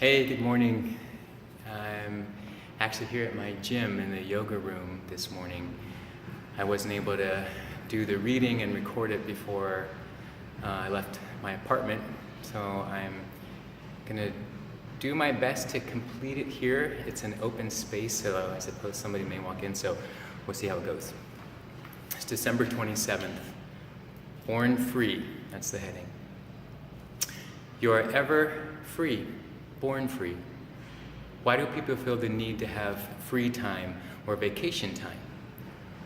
Hey, good morning. I'm actually here at my gym in the yoga room this morning. I wasn't able to do the reading and record it before I left my apartment, so I'm gonna do my best to complete it here. It's an open space, so I suppose somebody may walk in, so we'll see how it goes. It's December 27th. Born Free, that's the heading. You are ever free. Born free. Why do people feel the need to have free time or vacation time?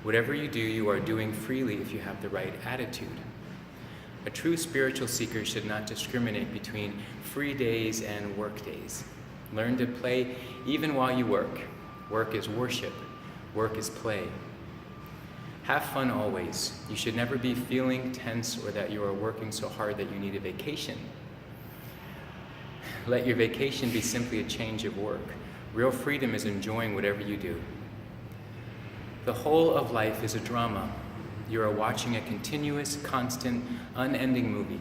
Whatever you do, you are doing freely if you have the right attitude. A true spiritual seeker should not discriminate between free days and work days. Learn to play even while you work. Work is worship. Work is play. Have fun always. You should never be feeling tense or that you are working so hard that you need a vacation. Let your vacation be simply a change of work. Real freedom is enjoying whatever you do. The whole of life is a drama. You are watching a continuous, constant, unending movie.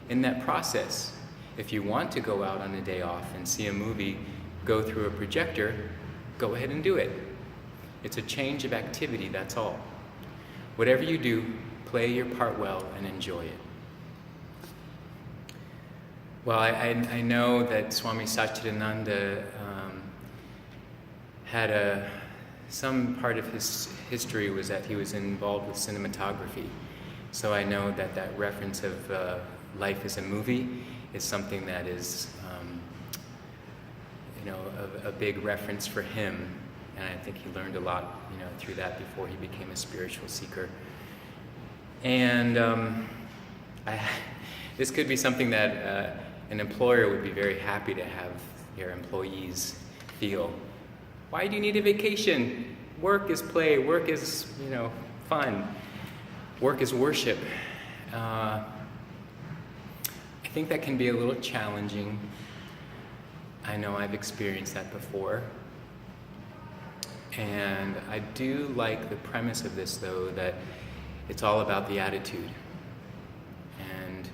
In that process, if you want to go out on a day off and see a movie go through a projector, go ahead and do it. It's a change of activity, that's all. Whatever you do, play your part well and enjoy it. Well, I know that Swami Satchidananda had some part of his history was that he was involved with cinematography. So I know that that reference of life as a movie is something that is, a big reference for him. And I think he learned a lot, through that before he became a spiritual seeker. And this could be something that an employer would be very happy to have your employees feel. Why do you need a vacation? Work is play, work is, fun. Work is worship. I think that can be a little challenging. I know I've experienced that before. And I do like the premise of this, though, that it's all about the attitude. And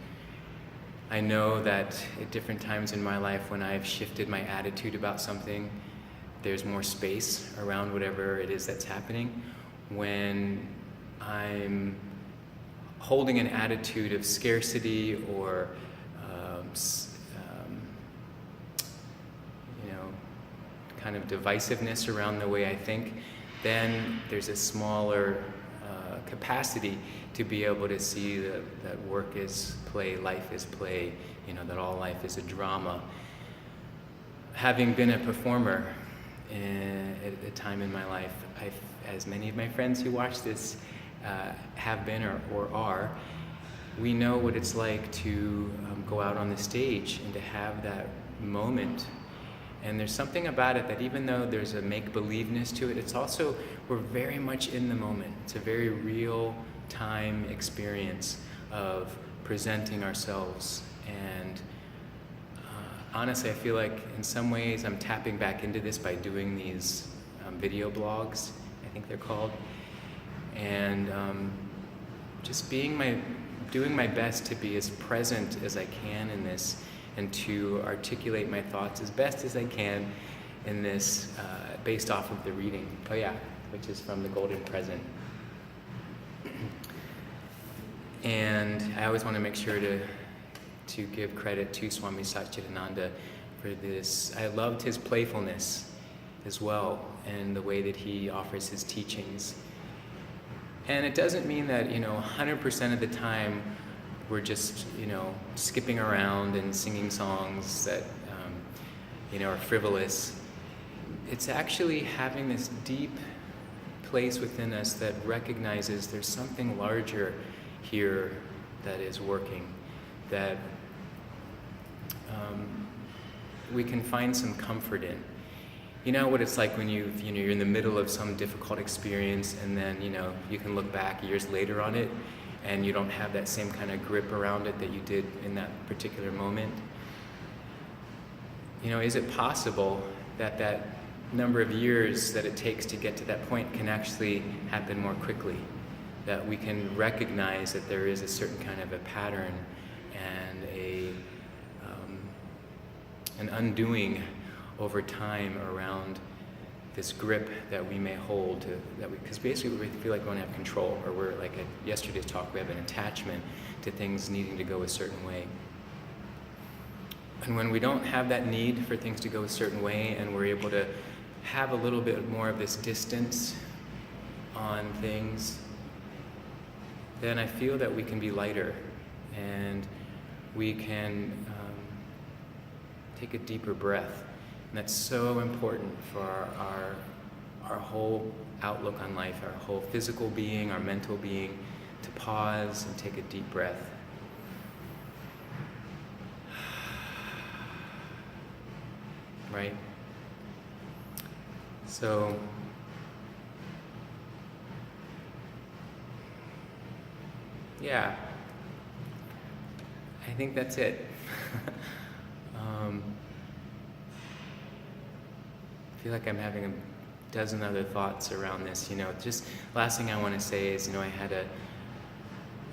I know that at different times in my life when I've shifted my attitude about something, there's more space around whatever it is that's happening. When I'm holding an attitude of scarcity or kind of divisiveness around the way I think, then there's a smaller capacity to be able to see that work is play, life is play, that all life is a drama. Having been a performer at a time in my life, as many of my friends who watch this have been or are, we know what it's like to go out on the stage and to have that moment. And there's something about it that even though there's a make-believeness to it, it's also, we're very much in the moment. It's a very real-time experience of presenting ourselves. And honestly, I feel like in some ways I'm tapping back into this by doing these video blogs, I think they're called. And just doing my best to be as present as I can in this, and to articulate my thoughts as best as I can in this, based off of the reading. Oh yeah, which is from the Golden Present. And I always want to make sure to give credit to Swami Satchidananda for this. I loved his playfulness as well, and the way that he offers his teachings. And it doesn't mean that, 100% of the time we're just, skipping around and singing songs that, are frivolous. It's actually having this deep place within us that recognizes there's something larger here that is working, that we can find some comfort in. You know what it's like when you're in the middle of some difficult experience, and then, you can look back years later on it, and you don't have that same kind of grip around it that you did in that particular moment. Is it possible that that number of years that it takes to get to that point can actually happen more quickly? That we can recognize that there is a certain kind of a pattern and a an undoing over time around this grip that we may hold because basically we feel like we don't have control, or we're like at yesterday's talk, we have an attachment to things needing to go a certain way. And when we don't have that need for things to go a certain way, and we're able to have a little bit more of this distance on things, then I feel that we can be lighter, and we can take a deeper breath. And that's so important for our whole outlook on life, our whole physical being, our mental being, to pause and take a deep breath. Right? So, yeah, I think that's it. I feel like I'm having a dozen other thoughts around this. Just last thing I want to say is, I had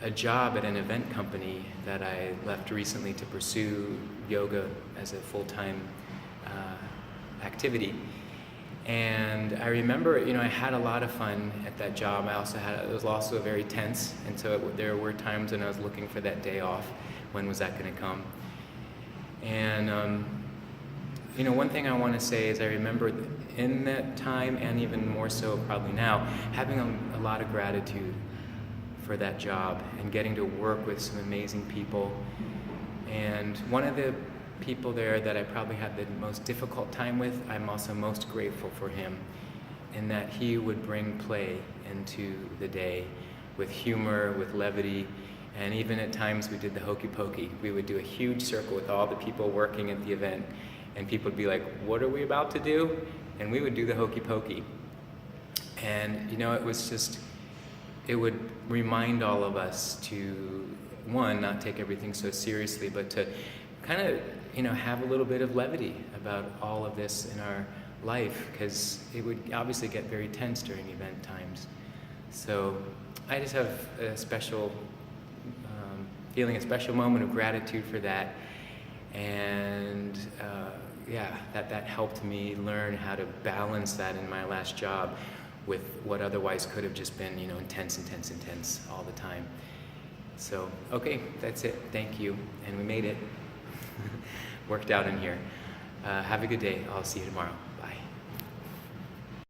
a job at an event company that I left recently to pursue yoga as a full-time activity. And I remember, I had a lot of fun at that job. It was also very tense, and so there were times when I was looking for that day off. When was that going to come? And one thing I want to say is I remember in that time, and even more so probably now, having a lot of gratitude for that job and getting to work with some amazing people. And one of the people there that I probably had the most difficult time with, I'm also most grateful for him, in that he would bring play into the day with humor, with levity. And even at times we did the hokey pokey. We would do a huge circle with all the people working at the event, and people would be like, what are we about to do? And we would do the hokey pokey. And it would remind all of us to, one, not take everything so seriously, but to kind of, have a little bit of levity about all of this in our life, because it would obviously get very tense during event times. So I just have a special feeling, a special moment of gratitude for that. And that helped me learn how to balance that in my last job with what otherwise could have just been, intense all the time. So, okay, that's it. Thank you. And we made it. Worked out in here. Have a good day. I'll see you tomorrow.